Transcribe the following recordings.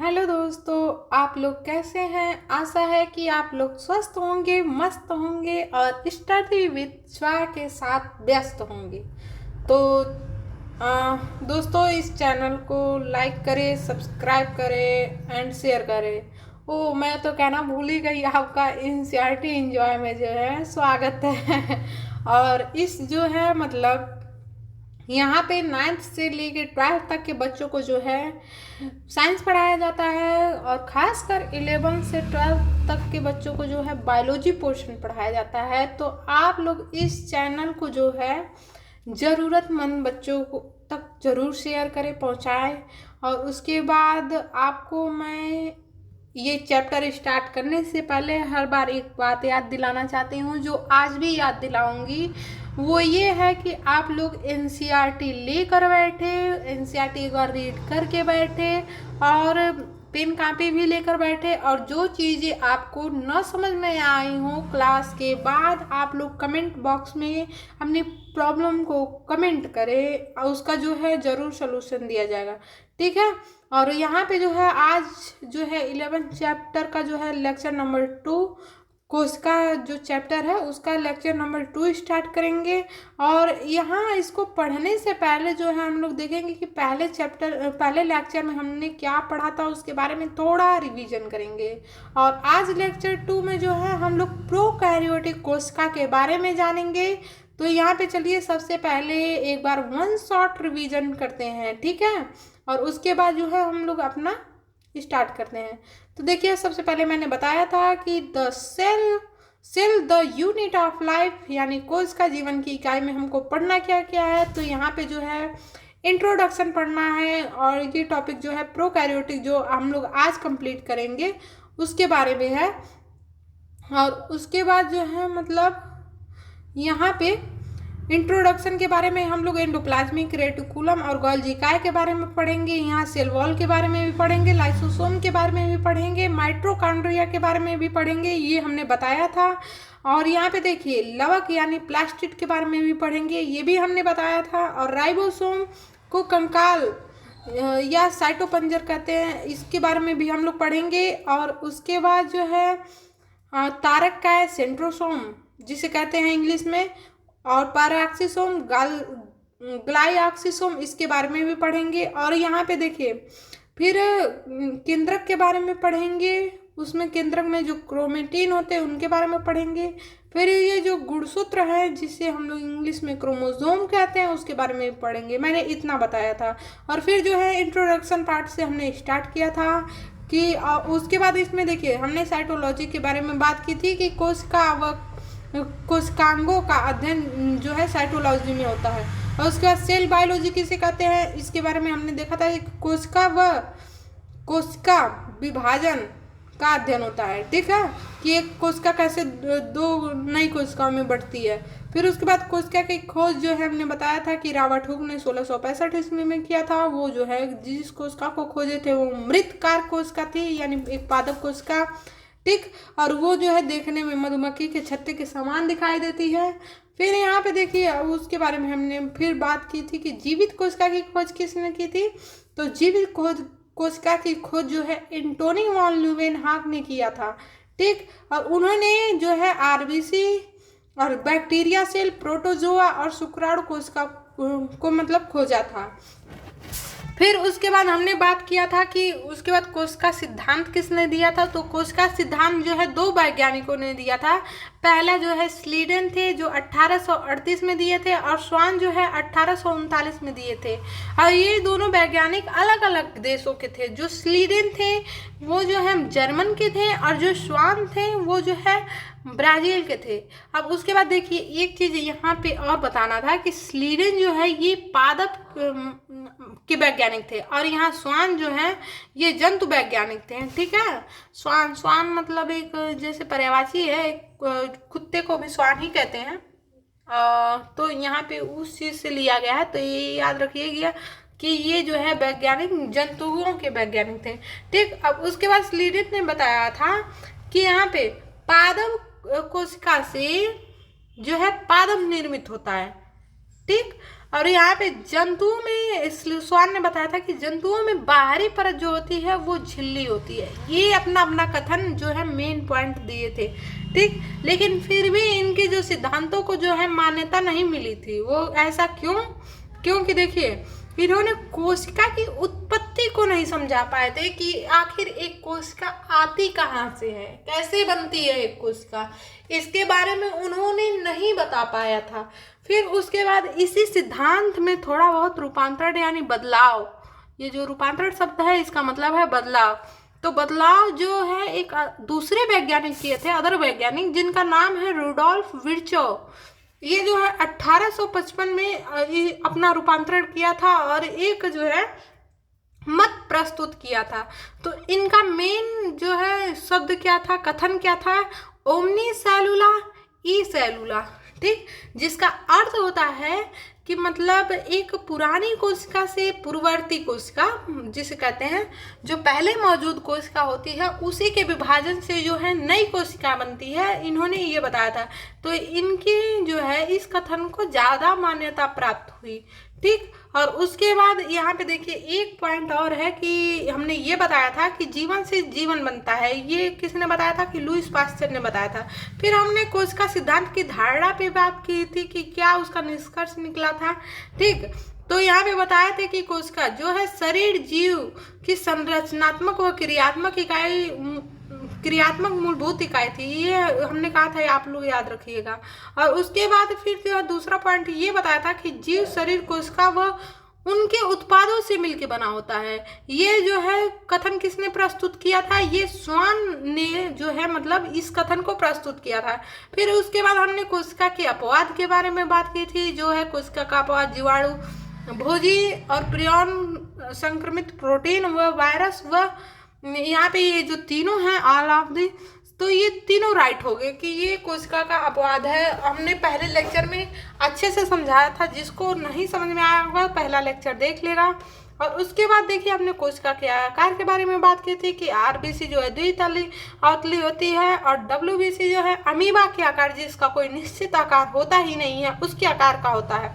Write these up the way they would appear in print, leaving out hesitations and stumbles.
Hello दोस्तों, आप लोग कैसे हैं। आशा है कि आप लोग स्वस्थ होंगे, मस्त होंगे और स्टडी विद स्वाहा के साथ व्यस्त होंगे। तो दोस्तों, इस चैनल को लाइक करें, सब्सक्राइब करें एंड शेयर करें। ओ, मैं तो कहना भूल ही गई, आपका एनसीईआरटी एंजॉय में जो है स्वागत है। और इस जो है मतलब यहाँ पे 9th से लेके 12th तक के बच्चों को जो है साइंस पढ़ाया जाता है, और ख़ासकर 11 से 12 तक के बच्चों को जो है बायोलॉजी पोर्शन पढ़ाया जाता है। तो आप लोग इस चैनल को जो है ज़रूरतमंद बच्चों को तक ज़रूर शेयर करें, पहुँचाएं। और उसके बाद आपको मैं ये चैप्टर स्टार्ट करने से पहले हर बार एक बात याद दिलाना चाहती हूँ, जो आज भी याद दिलाऊंगी। वो ये है कि आप लोग एनसीईआरटी लेकर बैठे, एनसीईआरटी एक बार रीड करके बैठे, और पेन कापी भी लेकर बैठे, और जो चीज़ें आपको न समझ में आई हो क्लास के बाद, आप लोग कमेंट बॉक्स में अपनी प्रॉब्लम को कमेंट करें, और उसका जो है ज़रूर सलूशन दिया जाएगा, ठीक है। और यहाँ पे जो है आज जो है 11th चैप्टर का जो है लेक्चर नंबर 2, कोशिका जो चैप्टर है उसका लेक्चर नंबर 2 स्टार्ट करेंगे। और यहाँ इसको पढ़ने से पहले जो है हम लोग देखेंगे कि पहले लेक्चर में हमने क्या पढ़ा था, उसके बारे में थोड़ा रिवीजन करेंगे। और आज लेक्चर 2 में जो है हम लोग प्रोकैरियोटिक कोशिका के बारे में जानेंगे। तो यहाँ पे चलिए सबसे पहले एक बार वन शॉट रिवीजन करते हैं, ठीक है। और उसके बाद जो है हम लोग अपना स्टार्ट करते हैं। तो देखिए, सबसे पहले मैंने बताया था कि the cell the unit of life, यानी कोशिका जीवन की इकाई में हमको पढ़ना क्या क्या है। तो यहाँ पे जो है इंट्रोडक्शन पढ़ना है, और ये टॉपिक जो है प्रोकैरियोटिक जो हम लोग आज कंप्लीट करेंगे उसके बारे में है। और उसके बाद जो है मतलब यहाँ पे इंट्रोडक्शन के बारे में हम लोग एंडोप्लाज्मिक रेटिकुलम और गोल्गी काय के बारे में पढ़ेंगे। यहाँ सेल वॉल के बारे में भी पढ़ेंगे, लाइसोसोम के बारे में भी पढ़ेंगे, माइटोकॉन्ड्रिया के बारे में भी पढ़ेंगे, ये हमने बताया था। और यहाँ पे देखिए लवक यानी प्लास्टिड के बारे में भी पढ़ेंगे, ये भी हमने बताया था। और राइबोसोम को कंकाल या साइटोपंजर कहते हैं, इसके बारे में भी हम लोग पढ़ेंगे। और उसके बाद जो है तारक का है सेंट्रोसोम जिसे कहते हैं इंग्लिश में, और पैराक्सिसोम ग्लाइऑक्सिसोम इसके बारे में भी पढ़ेंगे। और यहाँ पे देखिए फिर केंद्रक के बारे में पढ़ेंगे, उसमें केंद्रक में जो क्रोमेटिन होते हैं उनके बारे में पढ़ेंगे। फिर ये जो गुणसूत्र है जिसे हम लोग इंग्लिश में क्रोमोसोम कहते हैं उसके बारे में भी पढ़ेंगे, मैंने इतना बताया था। और फिर जो है इंट्रोडक्शन पार्ट से हमने स्टार्ट किया था कि उसके बाद इसमें देखिए हमने साइटोलॉजी के बारे में बात की थी कि कोशिकांगों का अध्ययन जो है साइटोलॉजी में होता है। और उसके बाद सेल बायोलॉजी किसे कहते हैं, इसके बारे में हमने देखा था कि कोशिका विभाजन का अध्ययन होता है, ठीक है, कि एक कोशिका कैसे दो नई कोशिकाओं में बढ़ती है। फिर उसके बाद कोशिका की खोज जो है हमने बताया था कि रॉबर्ट हुक ने 1665 ईस्वी में किया था। वो जो है जिस कोशिका को खोजे थे वो मृतकार कोशिका थी, यानी एक पादप कोशिका, ठीक। और वो जो है देखने में मधुमक्खी के छत्ते के समान दिखाई देती है। फिर यहाँ पे देखिए उसके बारे में हमने फिर बात की थी कि जीवित कोशिका की खोज किसने की थी। तो जीवित कोशिका की खोज जो है एंटोनी वॉन ल्यूवेनहॉक ने किया था, ठीक। और उन्होंने जो है आरबीसी और बैक्टीरिया सेल, प्रोटोजोआ और शुक्राणु कोशिका को मतलब खोजा था। फिर उसके बाद हमने बात किया था कि उसके बाद कोशिका सिद्धांत किसने दिया था। तो कोशिका सिद्धांत जो है 2 वैज्ञानिकों ने दिया था। पहला जो है स्लीडन थे जो 1838 में दिए थे, और स्वान जो है 1839 में दिए थे। और ये दोनों वैज्ञानिक अलग अलग देशों के थे। जो स्लीडन थे वो जो है जर्मन के थे, और जो स्वान थे वो जो है ब्राज़ील के थे। अब उसके बाद देखिए एक चीज़ यहाँ पे और बताना था कि स्लीडन जो है ये पादप के वैज्ञानिक थे, और यहाँ स्वान जो है ये जंतु वैज्ञानिक थे, ठीक है। स्वान मतलब एक जैसे पर्यायवाची है, कुत्ते को भी स्वान ही कहते हैं। तो यहाँ पे उस चीज़ से लिया गया है, तो ये याद रखिएगा कि ये जो है वैज्ञानिक जंतुओं के वैज्ञानिक थे, ठीक। अब उसके बाद स्लीडन ने बताया था कि यहाँ पे पादप कोशिका से जो है पादप निर्मित होता है, ठीक। और यहाँ पे जंतुओं में स्वान ने बताया था कि जंतुओं में बाहरी परत जो होती है वो झिल्ली होती है। ये अपना अपना कथन जो है मेन पॉइंट दिए थे, ठीक। लेकिन फिर भी इनके जो सिद्धांतों को जो है मान्यता नहीं मिली थी। वो ऐसा क्यों? क्योंकि देखिए, इन्होंने कोशिका की उत्पत्ति को नहीं समझा पाए थे कि आखिर एक कोशिका आती कहाँ से है, कैसे बनती है एक कोशिका, इसके बारे में उन्होंने नहीं बता पाया था। फिर उसके बाद इसी सिद्धांत में थोड़ा बहुत रूपांतरण यानी बदलाव, ये जो रूपांतरण शब्द है इसका मतलब है बदलाव। तो बदलाव जो है एक दूसरे वैज्ञानिक किए थे, अदर वैज्ञानिक, जिनका नाम है रुडोल्फ विर्चोव। ये जो है 1855 में अपना रूपांतरण किया था और एक जो है मत प्रस्तुत किया था। तो इनका मेन जो है शब्द क्या था, कथन क्या था, ओमनी सेलुला ई सेलुला, ठीक, जिसका अर्थ होता है कि मतलब एक पुरानी कोशिका से पूर्ववर्ती कोशिका, जिसे कहते हैं जो पहले मौजूद कोशिका होती है उसी के विभाजन से जो है नई कोशिका बनती है, इन्होंने ये बताया था। तो इनके जो है इस कथन को ज़्यादा मान्यता प्राप्त हुई, ठीक। और उसके बाद यहाँ पे देखिए एक पॉइंट और है कि हमने ये बताया था कि जीवन से जीवन बनता है, ये किसने बताया था कि लुईस पास्चर ने बताया था। फिर हमने कोशिका सिद्धांत की धारणा पे बात की थी कि क्या उसका निष्कर्ष निकला था, ठीक। तो यहाँ पे बताया था कि कोशिका जो है शरीर जीव की संरचनात्मक व क्रियात्मक मूलभूत इकाई थी, ये हमने कहा था, आप लोग याद रखिएगा। और उसके बाद फिर जो है दूसरा पॉइंट ये बताया था कि जीव शरीर कोशिका व उनके उत्पादों से मिलकर बना होता है। ये जो है कथन किसने प्रस्तुत किया था, ये स्वान ने जो है मतलब इस कथन को प्रस्तुत किया था। फिर उसके बाद हमने कोशिका के अपवाद के बारे में बात की थी, जो है कोशिका का अपवाद जीवाणु, भोजी और प्रियन संक्रमित प्रोटीन व वायरस, व यहाँ पे ये जो तीनों हैं ऑल ऑफ दी, तो ये तीनों राइट हो गए कि ये कोशिका का अपवाद है। हमने पहले लेक्चर में अच्छे से समझाया था, जिसको नहीं समझ में आया होगा पहला लेक्चर देख लेगा। और उसके बाद देखिए हमने कोशिका के आकार के बारे में बात की थी कि आरबीसी जो है द्वितली अवतली होती है और डब्ल्यूबीसी जो है अमीबा के आकार, जिसका कोई निश्चित आकार होता ही नहीं है, उसके आकार का होता है।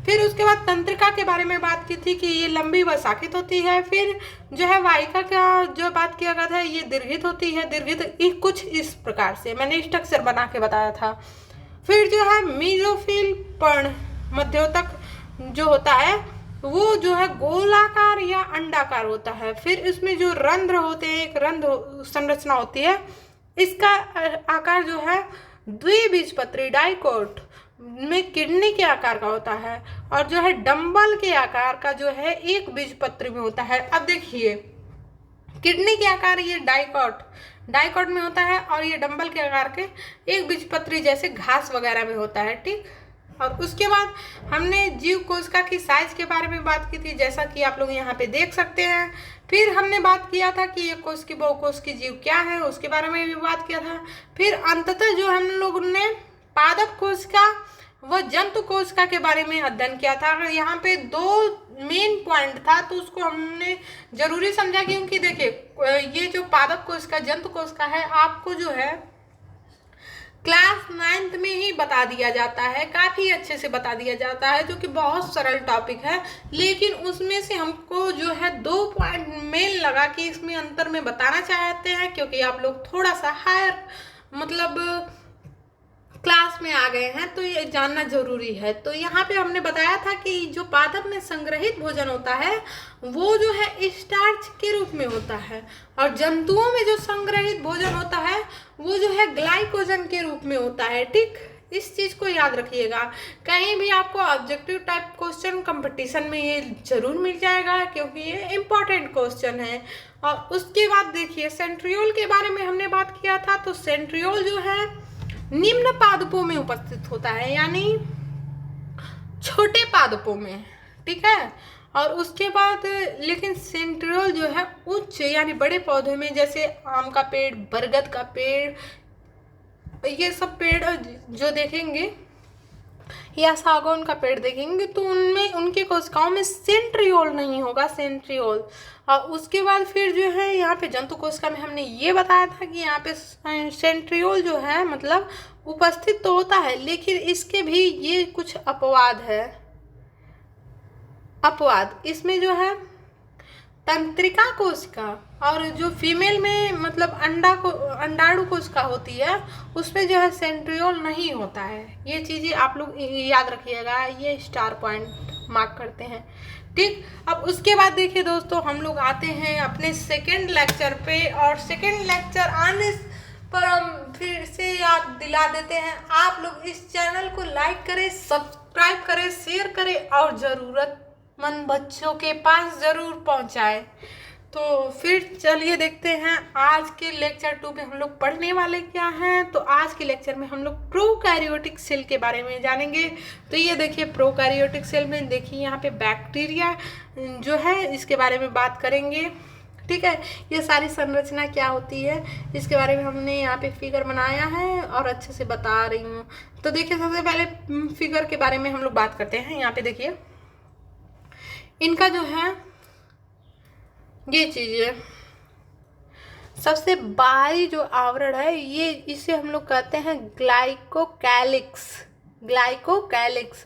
फिर उसके बाद तंत्रिका के बारे में बात की थी कि ये लंबी व शाखित होती है। फिर जो है वाहिका का जो बात किया गया था, ये दीर्घित होती है। दीर्घित कुछ इस प्रकार से मैंने स्ट्रक्चर बना के बताया था। फिर जो है मीजोफिल पर्ण मध्योतक जो होता है वो जो है गोलाकार या अंडाकार होता है। फिर इसमें जो रंध्र होते हैं, एक रंध्र संरचना होती है, इसका आकार जो है द्विबीजपत्री डाइकोट में किडनी के आकार का होता है, और जो है डंबल के आकार का जो है एक बीजपत्री में होता है। अब देखिए किडनी के आकार ये डाइकोट में होता है, और ये डंबल के आकार के एक बीजपत्री जैसे घास वगैरह में होता है, ठीक। और उसके बाद हमने जीव कोशिका की साइज के बारे में बात की थी, जैसा कि आप लोग यहाँ पे देख सकते हैं। फिर हमने बात किया था कि ये कोश की बहुकोश की जीव क्या है, उसके बारे में भी बात किया था। फिर अंततः जो हम लोगों ने पादप कोशिका व जंतु कोशिका के बारे में अध्ययन किया था। अगर यहाँ पे दो मेन पॉइंट था तो उसको हमने जरूरी समझा, क्योंकि देखिए ये जो पादप कोशिका जंतु कोशिका है आपको जो है क्लास 9th में ही बता दिया जाता है, काफ़ी अच्छे से बता दिया जाता है, जो कि बहुत सरल टॉपिक है। लेकिन उसमें से हमको जो है 2 पॉइंट मेन लगा कि इसमें अंतर में बताना चाहते हैं, क्योंकि आप लोग थोड़ा सा हायर मतलब क्लास में आ गए हैं तो ये जानना जरूरी है। तो यहाँ पे हमने बताया था कि जो पादप में संग्रहित भोजन होता है वो जो है स्टार्च के रूप में होता है, और जंतुओं में जो संग्रहित भोजन होता है वो जो है ग्लाइकोजन के रूप में होता है, ठीक। इस चीज़ को याद रखिएगा, कहीं भी आपको ऑब्जेक्टिव टाइप क्वेश्चन कंपटीशन में ये जरूर मिल जाएगा, क्योंकि ये इम्पॉर्टेंट क्वेश्चन है। और उसके बाद देखिए सेंट्रियोल के बारे में हमने बात किया था। तो सेंट्रियोल जो है निम्न पादपों में उपस्थित होता है, यानी छोटे पादपों में, ठीक है। और उसके बाद लेकिन सेंट्रियोल जो है उच्च यानी बड़े पौधे में, जैसे आम का पेड़, बरगद का पेड़, ये सब पेड़ जो देखेंगे या सागौन का पेड़ देखेंगे तो उनमें उनके कोशिकाओं में सेंट्रियोल नहीं होगा, सेंट्रियोल। और उसके बाद फिर जो है यहाँ पे जंतु कोशिका में हमने ये बताया था कि यहाँ पे सेंट्रियोल जो है मतलब उपस्थित तो होता है, लेकिन इसके भी ये कुछ अपवाद है, अपवाद, इसमें जो है तंत्रिका कोशिका और जो फीमेल में मतलब अंडाणु कोशिका होती है उसमें जो है सेंट्रियोल नहीं होता है। ये चीज़ें आप लोग याद रखिएगा, ये स्टार पॉइंट मार्क करते हैं। ठीक, अब उसके बाद देखिए दोस्तों, हम लोग आते हैं अपने सेकेंड लेक्चर पे, और सेकेंड लेक्चर आने पर हम फिर से याद दिला देते हैं, आप लोग इस चैनल को लाइक करें, सब्सक्राइब करें, शेयर करें और ज़रूरतमंद बच्चों के पास ज़रूर पहुंचाएं। तो फिर चलिए देखते हैं आज के लेक्चर 2 में हम लोग पढ़ने वाले क्या हैं। तो आज के लेक्चर में हम लोग प्रोकैरियोटिक सेल के बारे में जानेंगे। तो ये देखिए प्रोकैरियोटिक सेल में देखिए यहाँ पे बैक्टीरिया जो है इसके बारे में बात करेंगे। ठीक है, ये सारी संरचना क्या होती है इसके बारे में हमने यहाँ पे फिगर बनाया है और अच्छे से बता रही हूँ। तो देखिए सबसे पहले फिगर के बारे में हम लोग बात करते हैं। यहाँ पे देखिए इनका जो है ये चीज़ है, सबसे बाहरी जो आवरण है ये, इसे हम लोग कहते हैं ग्लाइकोकैलिक्स। ग्लाइकोकैलिक्स,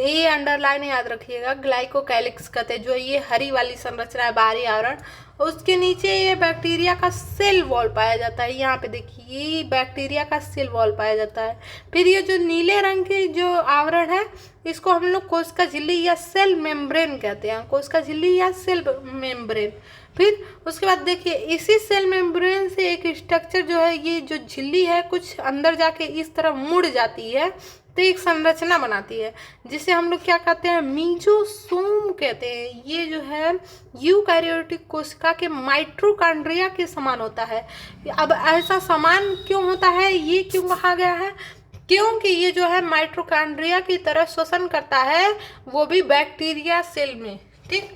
ये अंडरलाइन याद रखिएगा, ग्लाइकोकैलिक्स कहते हैं। जो ये हरी वाली संरचना है बाहरी आवरण, उसके नीचे ये बैक्टीरिया का सेल वॉल पाया जाता है। यहाँ पे देखिए ये बैक्टीरिया का सेल वॉल पाया जाता है। फिर ये जो नीले रंग की जो आवरण है इसको हम लोग कोशिका झिल्ली या सेल मेम्ब्रेन कहते हैं, कोशिका झिल्ली या सेल मेम्ब्रेन। फिर उसके बाद देखिए इसी सेल मेम्ब्रेन से एक स्ट्रक्चर जो है, ये जो झिल्ली है कुछ अंदर जाके इस तरह मुड़ जाती है तो एक संरचना बनाती है जिसे हम लोग क्या कहते हैं, मीजोसोम कहते हैं। ये जो है यूकैरियोटिक कोशिका के माइटोकॉन्ड्रिया के समान होता है। अब ऐसा समान क्यों होता है, ये क्यों कहा गया है, क्योंकि ये जो है माइटोकॉन्ड्रिया की तरह श्वसन करता है, वो भी बैक्टीरिया सेल में। ठीक,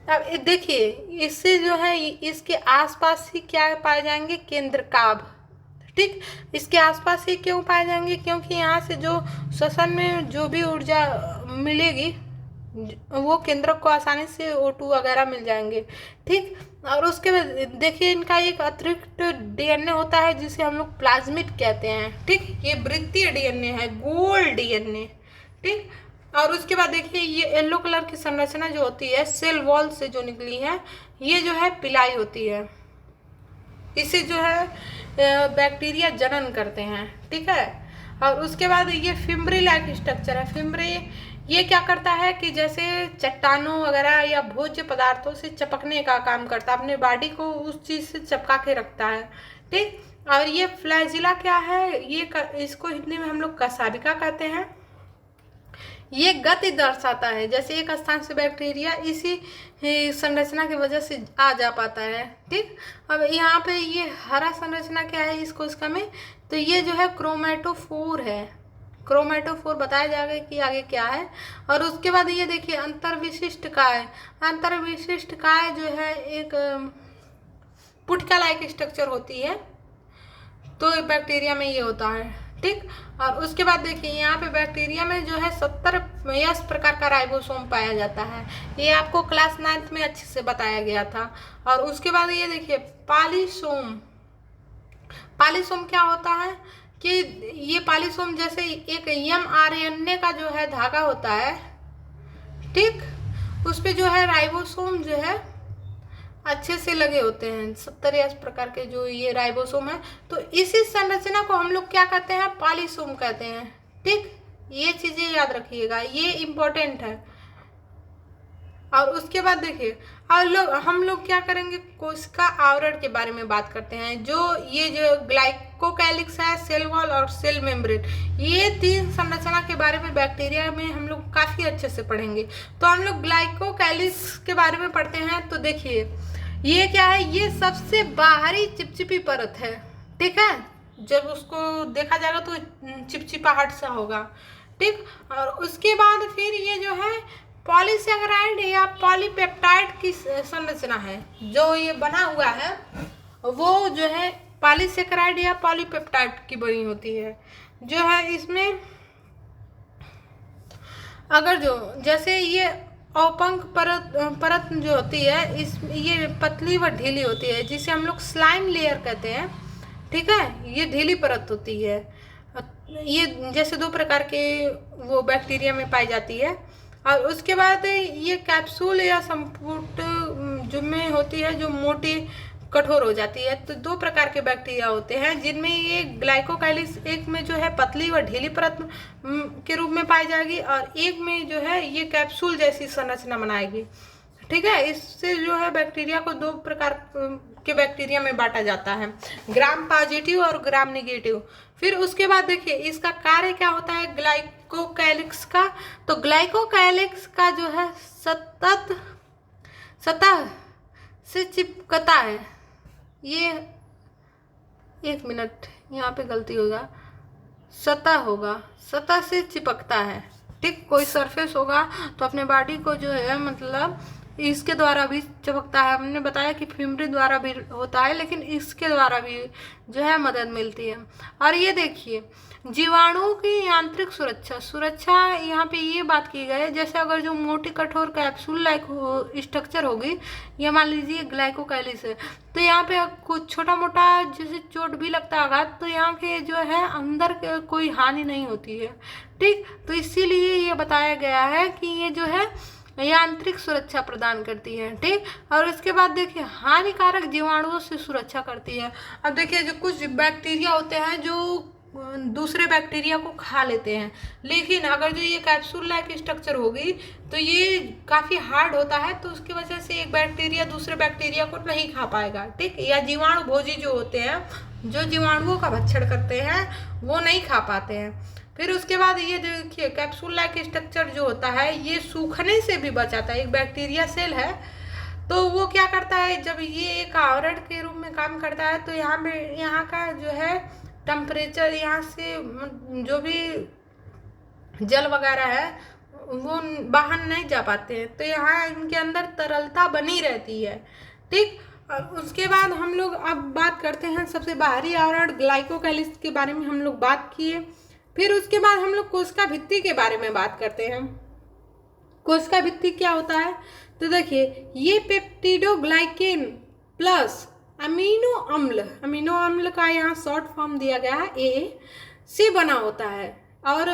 अब देखिए इससे जो है इसके आसपास ही क्या पाए जाएंगे, केंद्रकाभ। ठीक, इसके आसपास ही क्यों पाए जाएंगे, क्योंकि यहाँ से जो श्वसन में जो भी ऊर्जा मिलेगी वो केंद्रक को आसानी से O2 वगैरह मिल जाएंगे। ठीक, और उसके बाद देखिए इनका एक अतिरिक्त डीएनए होता है जिसे हम लोग प्लाज्मिड कहते हैं। ठीक, ये वृत्तीय डीएनए है, गोल डीएनए। ठीक, और उसके बाद देखिए ये येलो कलर की संरचना जो होती है सेल वॉल से जो निकली है, ये जो है पिलाई होती है, इसे जो है बैक्टीरिया जनन करते हैं। ठीक है, और उसके बाद ये फिम्ब्री लाइक स्ट्रक्चर है। फिम्ब्री ये क्या करता है कि जैसे चट्टानों वगैरह या भोज्य पदार्थों से चिपकने का काम करता है, अपने बॉडी को उस चीज़ से चिपका के रखता है। ठीक, और ये फ्लैजिला क्या है, ये इसको हिंदी में हम लोग कसाबिका कहते हैं। ये गति दर्शाता है, जैसे एक स्थान से बैक्टीरिया इसी संरचना की वजह से आ जा पाता है। ठीक, अब यहाँ पे ये हरा संरचना क्या है इस कोशिका में, तो ये जो है क्रोमेटोफोर है। क्रोमेटोफोर बताया जाएगा कि आगे क्या है। और उसके बाद ये देखिए अंतर्विशिष्ट काय। अंतर्विशिष्ट काय जो है एक पुटका लाइक स्ट्रक्चर होती है, तो बैक्टीरिया में ये होता है। ठीक, और उसके बाद देखिए यहाँ पे बैक्टीरिया में जो है 70 प्रकार का राइबोसोम पाया जाता है। ये आपको क्लास 9th में अच्छे से बताया गया था। और उसके बाद ये देखिए पॉलीसोम। पॉलीसोम क्या होता है कि ये पॉलीसोम जैसे एक mRNA का जो है धागा होता है, ठीक, उस पे जो है राइबोसोम जो है अच्छे से लगे होते हैं, 70 प्रकार के जो ये राइबोसोम है। तो इसी संरचना को हम लोग क्या कहते हैं, पॉलीसोम कहते हैं। ठीक, ये चीज़ें याद रखिएगा, ये इम्पोर्टेंट है। और उसके बाद देखिए हम लोग क्या करेंगे, कोशिका आवरण के बारे में बात करते हैं। जो ये जो ग्लाइकोकैलिक्स है, सेल वॉल और सेल मेम्ब्रेन, ये 3 संरचना के बारे में बैक्टीरिया में हम लोग काफ़ी अच्छे से पढ़ेंगे। तो हम लोग ग्लाइकोकैलिक्स के बारे में पढ़ते हैं। तो देखिए ये क्या है, ये सबसे बाहरी चिपचिपी परत है। ठीक है, जब उसको देखा जाएगा तो चिपचिपाहट सा होगा। ठीक, और उसके बाद फिर ये जो है पॉलीसैकेराइड या पॉलीपेप्टाइड की संरचना है। जो ये बना हुआ है वो जो है पॉलीसैकेराइड या पॉलीपेप्टाइड की बनी होती है। जो है इसमें अगर जो जैसे ये औपंक परत जो होती है, ये पतली व ढीली होती है, जिसे हम लोग स्लाइम लेयर कहते हैं। ठीक है, ये ढीली परत होती है। ये जैसे 2 प्रकार के वो बैक्टीरिया में पाई जाती है। और उसके बाद ये कैप्सूल या संपुट जो में होती है, जो मोटी कठोर हो जाती है। तो दो प्रकार के बैक्टीरिया होते हैं जिनमें ये ग्लाइकोकाइलिस एक में जो है पतली व ढीली परत के रूप में पाई जाएगी और एक में जो है ये कैप्सूल जैसी संरचना बनाएगी। ठीक है, इससे जो है बैक्टीरिया को दो प्रकार के बैक्टीरिया में बांटा जाता है, ग्राम पॉजिटिव और ग्राम नेगेटिव। फिर उसके बाद देखिए इसका कार्य क्या होता है ग्लाइकोकाइलिक्स का। तो ग्लाइकोकाइलिक्स का जो है सतह से चिपकता है। ये एक मिनट, यहाँ पे गलती होगा, सतह से चिपकता है। ठीक, कोई सरफेस होगा तो अपने बॉडी को जो है मतलब इसके द्वारा भी चिपकता है। हमने बताया कि फिमरी द्वारा भी होता है, लेकिन इसके द्वारा भी जो है मदद मिलती है। और ये देखिए जीवाणुओं की यांत्रिक सुरक्षा यहाँ पे ये बात की गई है, जैसे अगर जो मोटी कठोर कैप्सूल लाइक स्ट्रक्चर होगी, ये मान लीजिए ग्लाइकोकाइलिस है, तो यहाँ पे कुछ छोटा मोटा जैसे चोट भी लगता होगा तो यहाँ के जो है अंदर कोई हानि नहीं होती है। ठीक, तो इसीलिए ये बताया गया है कि ये जो है यांत्रिक सुरक्षा प्रदान करती है। ठीक, और उसके बाद देखिए हानिकारक जीवाणुओं से सुरक्षा करती है। अब देखिए जो कुछ बैक्टीरिया होते हैं जो दूसरे बैक्टीरिया को खा लेते हैं, लेकिन अगर जो ये कैप्सूल लाइक स्ट्रक्चर होगी तो ये काफ़ी हार्ड होता है, तो उसकी वजह से एक बैक्टीरिया दूसरे बैक्टीरिया को नहीं खा पाएगा। ठीक, या जीवाणु भोजी जो होते हैं, जो जीवाणुओं का भक्षण करते हैं, वो नहीं खा पाते हैं। फिर उसके बाद ये देखिए कैप्सूल लाइक स्ट्रक्चर जो होता है ये सूखने से भी बचाता है। एक बैक्टीरिया सेल है तो वो क्या करता है, जब ये एक आवरण के रूप में काम करता है तो यहाँ का जो है टेम्परेचर, यहाँ से जो भी जल वगैरह है वो बाहर नहीं जा पाते हैं, तो यहाँ इनके अंदर तरलता बनी रहती है। ठीक, और उसके बाद हम लोग अब बात करते हैं सबसे बाहरी आवरण ग्लाइकोकाइलिस के बारे में हम लोग बात किए। फिर उसके बाद हम लोग कोशिका भित्ति के बारे में बात करते हैं। कोशिका भित्ति क्या होता है, तो देखिए ये पेप्टिडोग्लाइकेन प्लस अमीनो अम्ल का यहाँ शॉर्ट फॉर्म दिया गया है ए से बना होता है। और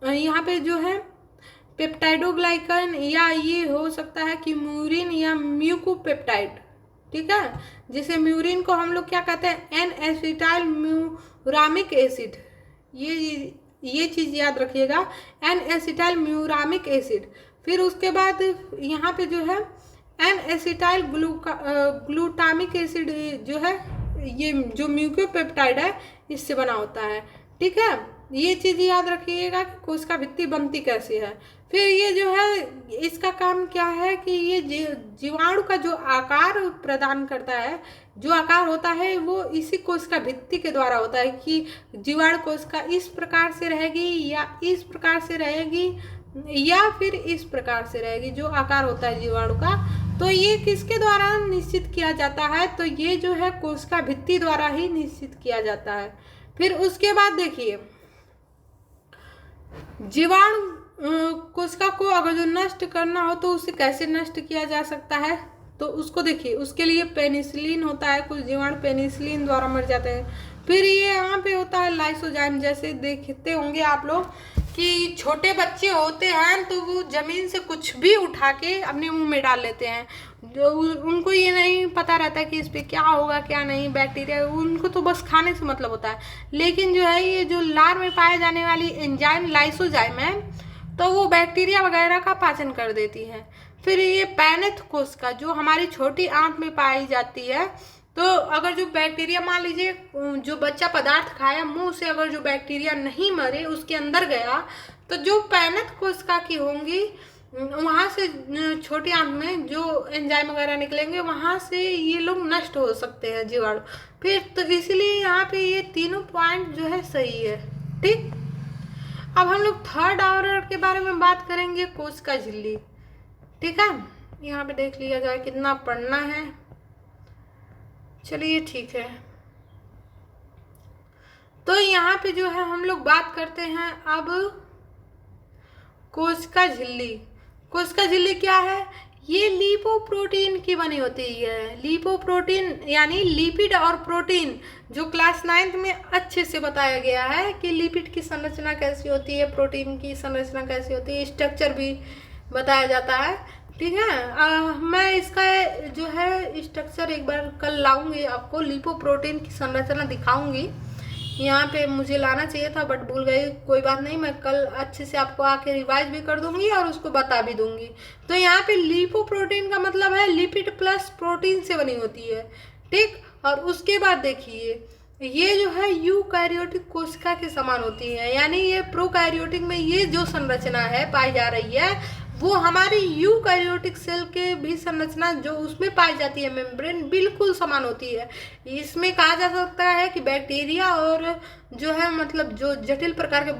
यहाँ पे जो है पेप्टाइडोग्लाइकन या ये हो सकता है कि म्यूरिन या म्यूकोपेप्टाइड। ठीक है, जिसे म्यूरिन को हम लोग क्या कहते हैं, एन एसिटाइल म्यूरामिक एसिड। ये चीज़ याद रखिएगा, एन एसिटाइल म्यूरामिक एसिड। फिर उसके बाद यहाँ पे जो है एन एसिटाइल ग्लूटामिक एसिड जो है, ये जो म्यूकोपेप्टाइड है इससे बना होता है। ठीक है, ये चीज़ याद रखिएगा कि कोशिका भित्ति बनती कैसे है। फिर ये जो है इसका काम क्या है कि ये जीवाणु का जो आकार प्रदान करता है, जो आकार होता है वो इसी कोशिका भित्ति के द्वारा होता है कि जीवाणु कोशिका इस प्रकार से रहेगी या इस प्रकार से रहेगी या फिर इस प्रकार से रहेगी, जो आकार होता है जीवाणु का। तो ये किसके द्वारा निश्चित किया जाता है, तो ये जो है कोशिका भित्ति द्वारा ही निश्चित किया जाता है। फिर उसके बाद देखिए जीवाणु कोशिका को अगर जो नष्ट करना हो तो उसे कैसे नष्ट किया जा सकता है, तो उसको देखिए उसके लिए पेनिसिलिन होता है, कुछ जीवाणु पेनिसिलिन द्वारा मर जाते हैं। फिर ये यहाँ पे होता है लाइसोजाइम, जैसे देखते होंगे आप लोग कि छोटे बच्चे होते हैं तो वो जमीन से कुछ भी उठा के अपने मुंह में डाल लेते हैं, जो उनको ये नहीं पता रहता कि इस पे क्या होगा क्या नहीं, बैक्टीरिया, उनको तो बस खाने से मतलब होता है। लेकिन जो है ये जो लार में पाए जाने वाली एंजाइम लाइसोजाइम है तो वो बैक्टीरिया वगैरह का पाचन कर देती है। फिर ये पैनेथ कोशिका जो हमारी छोटी आंत में पाई जाती है, तो अगर जो बैक्टीरिया मान लीजिए जो बच्चा पदार्थ खाया मुंह से अगर जो बैक्टीरिया नहीं मरे उसके अंदर गया, तो जो पैनेथ कोशिका की होंगी वहाँ से छोटी आंत में जो एंजाइम वगैरह निकलेंगे वहाँ से ये लोग नष्ट हो सकते हैं जीवाणु। फिर तो इसलिए यहाँ पे ये तीनों पॉइंट जो है सही है। ठीक, अब हम लोग थर्ड आवरण के बारे में बात करेंगे, कोशिका झिल्ली। ठीक है, यहाँ पे देख लिया जाए कितना पढ़ना है। चलिए ठीक है, तो यहाँ पे जो है हम लोग बात करते हैं अब कोशिका झिल्ली। कोशिका झिल्ली क्या है, ये लिपोप्रोटीन की बनी होती है। लिपोप्रोटीन यानी लिपिड और प्रोटीन, जो क्लास 9th में अच्छे से बताया गया है कि लिपिड की संरचना कैसी होती है, प्रोटीन की संरचना कैसी होती है, स्ट्रक्चर भी बताया जाता है। ठीक है, मैं इसका जो है स्ट्रक्चर एक बार कल लाऊंगी, आपको लिपोप्रोटीन की संरचना दिखाऊंगी। यहाँ पे मुझे लाना चाहिए था बट भूल गई, कोई बात नहीं, मैं कल अच्छे से आपको आके रिवाइज भी कर दूंगी और उसको बता भी दूंगी। तो यहाँ पे लिपोप्रोटीन का मतलब है लिपिड प्लस प्रोटीन से बनी होती है। ठीक, और उसके बाद देखिए ये जो है यूकैरियोटिक कोशिका के समान होती है, यानी ये प्रोकैरियोटिक में ये जो संरचना है पाई जा रही है वो हमारी यूकैरियोटिक सेल के भी संरचना जो उसमें पाई जाती है मेम्ब्रेन बिल्कुल समान होती है। इसमें कहा जा सकता है कि बैक्टीरिया और जो है मतलब जो जटिल प्रकार के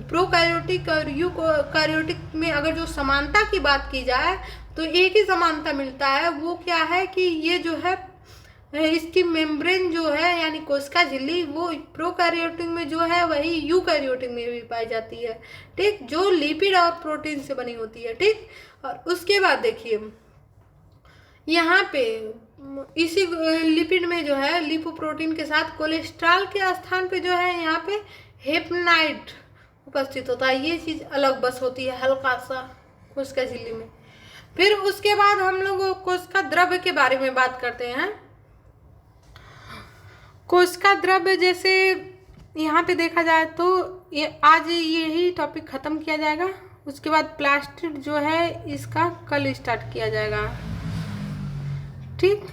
प्रोकैरियोटिक और यूकैरियोटिक में अगर जो समानता की बात की जाए तो एक ही समानता मिलता है, वो क्या है कि ये जो है इसकी मेम्ब्रेन जो है यानी कोशिका झिल्ली वो प्रोकैरियोटिक में जो है वही यूकैरियोटिक में भी पाई जाती है। ठीक, जो लिपिड और प्रोटीन से बनी होती है। ठीक, और उसके बाद देखिए यहाँ पे इसी लिपिड में जो है लिपोप्रोटीन के साथ कोलेस्ट्रॉल के स्थान पे जो है यहाँ पे हेपनाइट उपस्थित होता है। ये चीज़ अलग बस होती है हल्का सा कोशिका झिल्ली में। फिर उसके बाद हम लोग कोशिका द्रव्य के बारे में बात करते हैं। कोशिका द्रव्य जैसे यहाँ पे देखा जाए तो ये आज यही टॉपिक ख़त्म किया जाएगा, उसके बाद प्लास्टिड जो है इसका कल स्टार्ट किया जाएगा। ठीक,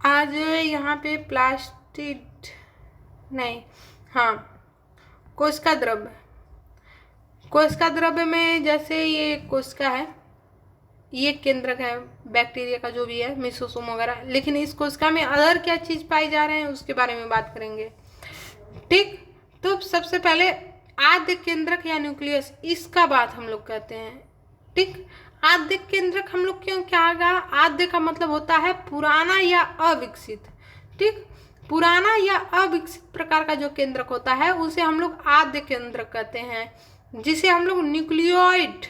आज यहाँ पे प्लास्टिड नहीं, हाँ कोशिका द्रव्य। कोशिका द्रव्य में जैसे ये कोशिका है, ये केंद्रक है बैक्टीरिया का जो भी है मेसोसोम वगैरह, लेकिन इस कोशिका में अदर क्या चीज़ पाई जा रहे हैं उसके बारे में बात करेंगे। ठीक, तो सबसे पहले आद्य केंद्रक या न्यूक्लियस, इसका बात हम लोग कहते हैं। ठीक, आद्य केंद्रक हम लोग क्यों क्या होगा, आद्य का मतलब होता है पुराना या अविकसित। ठीक, पुराना या अविकसित प्रकार का जो केंद्रक होता है उसे हम लोग आद्य केंद्रक कहते हैं, जिसे हम लोग न्यूक्लियोइड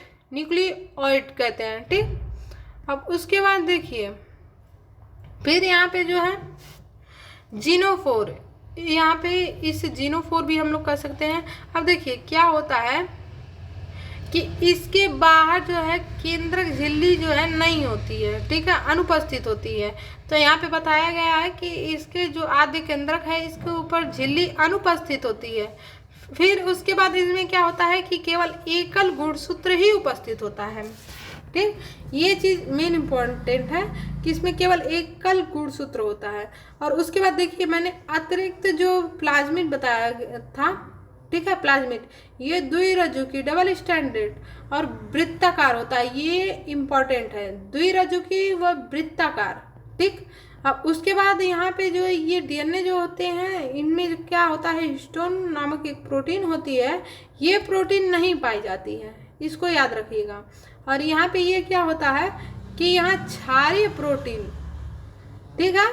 कहते हैं। ठीक, अब उसके बाद देखिए फिर यहाँ पे जो है जीनोफोर, यहाँ पे इस जीनोफोर भी हम लोग कर सकते हैं। अब देखिए क्या होता है कि इसके बाहर जो है केंद्रक झिल्ली जो है नहीं होती है। ठीक है, अनुपस्थित होती है। तो यहाँ पे बताया गया है कि इसके जो आद्य केंद्रक है इसके ऊपर झिल्ली अनुपस्थित होती है। फिर उसके बाद इसमें क्या होता है कि केवल एकल गुणसूत्र ही उपस्थित होता है। ठीक, ये चीज़ मेन इम्पोर्टेंट है कि इसमें केवल एकल गुणसूत्र होता है। और उसके बाद देखिए मैंने अतिरिक्त जो प्लाज्मिड बताया था, ठीक है, प्लाज्मिड ये द्विरज्जुकी डबल स्टैंडर्ड और वृत्ताकार होता है, ये इम्पोर्टेंट है, द्विरज्जुकी व वृत्ताकार। ठीक, अब उसके बाद यहाँ पे जो ये डीएनए जो होते हैं इनमें क्या होता है, हिस्टोन नामक एक प्रोटीन होती है, ये प्रोटीन नहीं पाई जाती है, इसको याद रखिएगा। और यहाँ पे ये क्या होता है कि यहाँ क्षारीय प्रोटीन, ठीक है,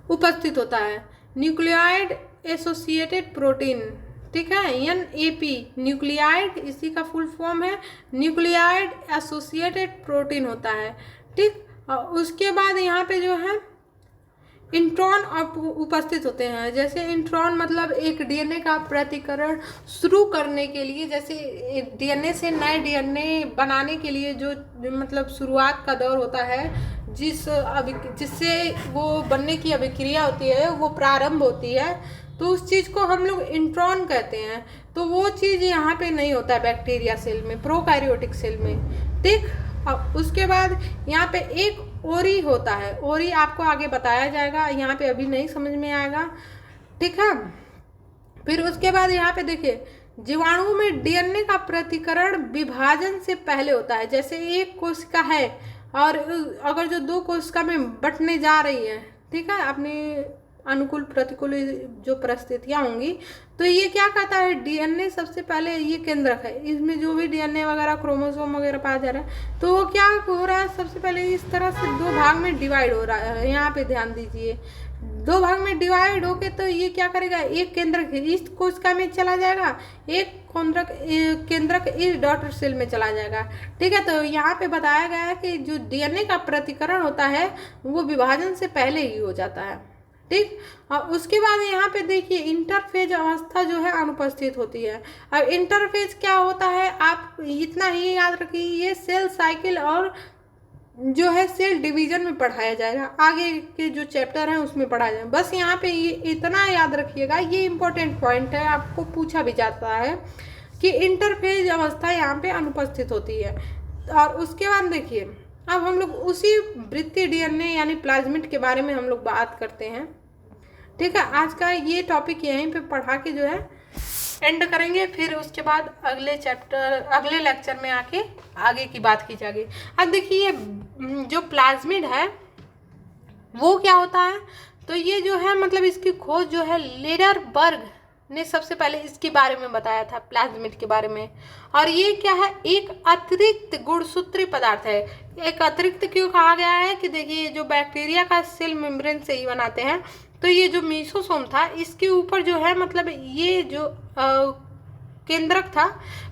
उपस्थित होता है, न्यूक्लियोइड एसोसिएटेड प्रोटीन। ठीक है, NAP न्यूक्लियोइड, इसी का फुल फॉर्म है न्यूक्लियोइड एसोसिएटेड प्रोटीन होता है। ठीक, और उसके बाद यहाँ पे जो है इंट्रॉन उपस्थित होते हैं। जैसे इंट्रॉन मतलब एक डीएनए का प्रतिकरण शुरू करने के लिए, जैसे डीएनए से नए डीएनए बनाने के लिए जो मतलब शुरुआत का दौर होता है, जिससे वो बनने की अभिक्रिया होती है वो प्रारंभ होती है, तो उस चीज़ को हम लोग इंट्रॉन कहते हैं। तो वो चीज़ यहाँ पे नहीं होता है बैक्टीरिया सेल में, प्रोकैरियोटिक सेल में। ठीक, अब उसके बाद यहाँ पे एक ओरी होता है, ओरी आपको आगे बताया जाएगा, यहाँ पे अभी नहीं समझ में आएगा। ठीक है, फिर उसके बाद यहाँ पे देखिए जीवाणु में डीएनए का प्रतिकरण विभाजन से पहले होता है। जैसे एक कोशिका है और अगर जो दो कोशिका में बंटने जा रही है, ठीक है, अपनी अनुकूल प्रतिकूल जो परिस्थितियाँ होंगी, तो ये क्या कहता है, डीएनए सबसे पहले ये केंद्रक है, इसमें जो भी डीएनए वगैरह क्रोमोसोम वगैरह पाया जा रहा है, तो वो क्या हो रहा है, सबसे पहले इस तरह से दो भाग में डिवाइड हो रहा है। यहाँ पे ध्यान दीजिए, दो भाग में डिवाइड होके तो ये क्या करेगा, एक केंद्रक इस कोशिका में चला जाएगा, एक केंद्रक इस डॉटर सेल में चला जाएगा। ठीक है, तो यहाँ पे बताया गया है कि जो डीएनए का प्रतिकरण होता है वो विभाजन से पहले ही हो जाता है। ठीक। और उसके बाद यहाँ पे देखिए इंटरफेज अवस्था जो है अनुपस्थित होती है। अब इंटरफेज क्या होता है, आप इतना ही याद रखिए, ये सेल साइकिल और जो है सेल डिवीजन में पढ़ाया जाएगा, आगे के जो चैप्टर हैं उसमें पढ़ाया जाएगा। बस यहाँ पे ये इतना याद रखिएगा, ये इंपॉर्टेंट पॉइंट है, आपको पूछा भी जाता है कि इंटरफेज अवस्था यहाँ पे अनुपस्थित होती है। और उसके बाद देखिए अब हम लोग उसी वृत्तीय डीएनए यानी प्लाज्मिड के बारे में हम लोग बात करते हैं। ठीक है, आज का ये टॉपिक यहीं पे पढ़ा के जो है एंड करेंगे, फिर उसके बाद अगले लेक्चर में आके आगे की बात की जाएगी। अब देखिए ये जो प्लाज्मिड है वो क्या होता है, तो ये जो है मतलब इसकी खोज जो है लेडरबर्ग ने सबसे पहले इसके बारे में बताया था, प्लाज्मिड के बारे में। और ये क्या है, एक अतिरिक्त गुणसूत्री पदार्थ है। एक अतिरिक्त क्यों कहा गया है कि देखिए जो बैक्टीरिया का सेल मेम्ब्रेन से ही बनाते हैं, तो ये जो मीसोसोम था इसके ऊपर जो है मतलब ये जो केंद्रक था,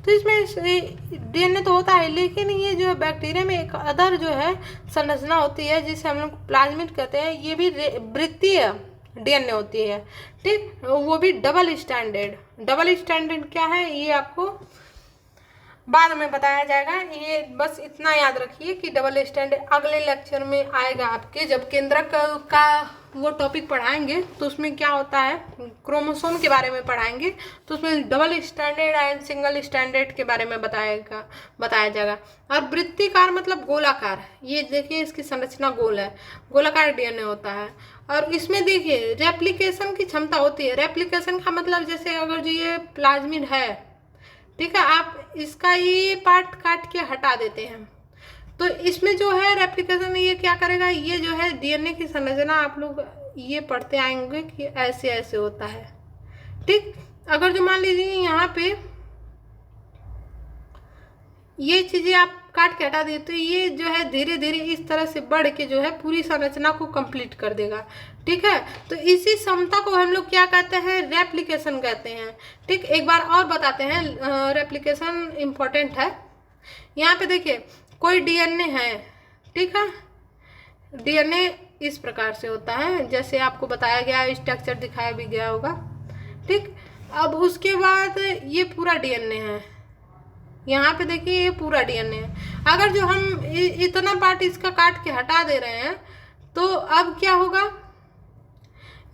तो इसमें डीएनए तो होता है, लेकिन ये जो है बैक्टीरिया में एक अदर जो है संरचना होती है जिसे हम लोग प्लाज्मिड कहते हैं, ये भी वृत्तीय डीएनए होती है। ठीक, वो भी डबल स्टैंडर्ड। डबल स्टैंडर्ड क्या है ये आपको बाद में बताया जाएगा, ये बस इतना याद रखिए कि डबल स्टैंडर्ड अगले लेक्चर में आएगा आपके, जब केंद्रक का वो टॉपिक पढ़ाएंगे तो उसमें क्या होता है, क्रोमोसोम के बारे में पढ़ाएंगे, तो उसमें double standard and single standard के बारे में बताया जाएगा। और वृत्तिकार मतलब गोलाकार, ये देखिए इसकी संरचना गोल है, गोलाकार डीएनए होता है। और इसमें देखिए रेप्लिकेशन की क्षमता होती है। रेप्लिकेशन का मतलब जैसे अगर जो ये प्लाज्मिड है, ठीक है, आप इसका ये पार्ट काट के हटा देते हैं, तो इसमें जो है रेप्लिकेशन ये क्या करेगा, ये जो है डीएनए की संरचना आप लोग ये पढ़ते आएंगे कि ऐसे ऐसे होता है। ठीक, अगर जो मान लीजिए यहाँ पे ये चीजें आप काट के हटा दिए, तो ये जो है धीरे धीरे इस तरह से बढ़ के जो है पूरी संरचना को कंप्लीट कर देगा। ठीक है, तो इसी क्षमता को हम लोग क्या कहते हैं, रेप्लिकेशन कहते हैं। ठीक, एक बार और बताते हैं, रेप्लिकेशन इम्पोर्टेंट है। यहाँ पे देखिए कोई डीएनए है, ठीक है, डीएनए इस प्रकार से होता है जैसे आपको बताया गया, स्ट्रक्चर दिखाया भी गया होगा। ठीक, अब उसके बाद ये पूरा डीएनए है, यहाँ पे देखिए ये पूरा डीएनए है। अगर जो हम इतना पार्ट इसका काट के हटा दे रहे हैं, तो अब क्या होगा,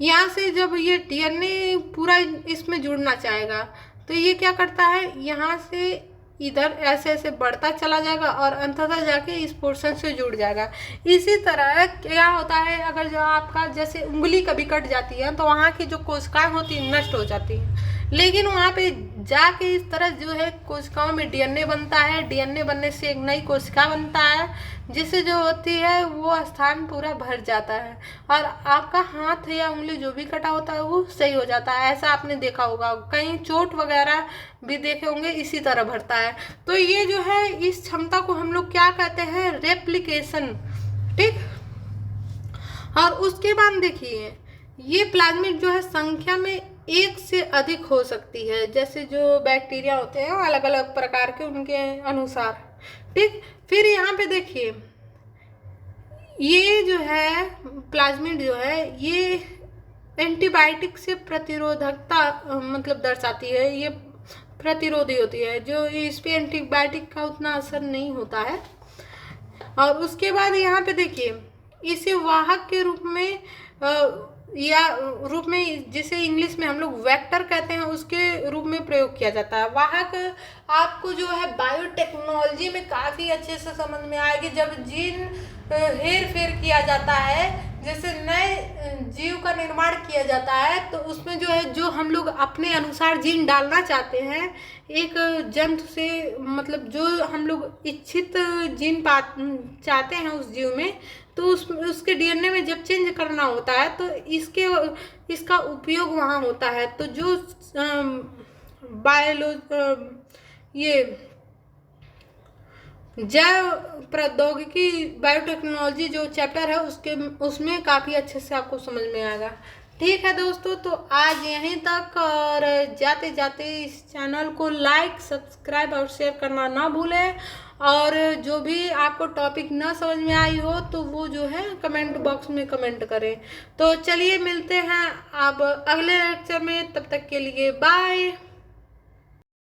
यहाँ से जब ये डीएनए पूरा इसमें जुड़ना चाहेगा, तो ये क्या करता है, यहाँ से इधर ऐसे ऐसे बढ़ता चला जाएगा और अंततः जाके इस पोर्शन से जुड़ जाएगा। इसी तरह क्या होता है, अगर जो आपका जैसे उंगली कभी कट जाती है तो वहाँ की जो कोशिकाएं होती हैं नष्ट हो जाती हैं, लेकिन वहाँ पे जाके इस तरह जो है कोशिकाओं में डीएनए बनता है, डीएनए बनने से एक नई कोशिका बनता है, जिससे जो होती है वो स्थान पूरा भर जाता है और आपका हाथ या उंगली जो भी कटा होता है वो सही हो जाता है। ऐसा आपने देखा होगा, कहीं चोट वगैरह भी देखे होंगे, इसी तरह भरता है। तो ये जो है इस क्षमता को हम लोग क्या कहते हैं, रेप्लिकेशन। ठीक, और उसके बाद देखिए ये प्लाज्मिड जो है संख्या में एक से अधिक हो सकती है, जैसे जो बैक्टीरिया होते हैं अलग अलग प्रकार के उनके अनुसार। ठीक, फिर यहाँ पे देखिए ये जो है प्लाज्मिड जो है ये एंटीबायोटिक से प्रतिरोधकता मतलब दर्शाती है, ये प्रतिरोधी होती है, जो इस पे एंटीबायोटिक का उतना असर नहीं होता है। और उसके बाद यहाँ पे देखिए इसे वाहक के रूप में जिसे इंग्लिश में हम लोग वेक्टर कहते हैं, उसके रूप में प्रयोग किया जाता है। वाहक आपको जो है बायोटेक्नोलॉजी में काफ़ी अच्छे से समझ में आएगी, जब जीन हेर फेर किया जाता है, जैसे नए जीव का निर्माण किया जाता है, तो उसमें जो है जो हम लोग अपने अनुसार जीन डालना चाहते हैं एक जंतु से, मतलब जो हम लोग इच्छित जीन चाहते हैं उस जीव में, तो उसके डीएनए में जब चेंज करना होता है तो इसका उपयोग वहाँ होता है। तो जो ये जैव प्रौद्योगिकी बायोटेक्नोलॉजी जो चैप्टर है उसमें काफ़ी अच्छे से आपको समझ में आएगा। ठीक है दोस्तों, तो आज यहीं तक, और जाते जाते इस चैनल को लाइक, सब्सक्राइब और शेयर करना ना भूलें। और जो भी आपको टॉपिक ना समझ में आई हो तो वो जो है कमेंट बॉक्स में कमेंट करें। तो चलिए मिलते हैं अब अगले लेक्चर में, तब तक के लिए बाय।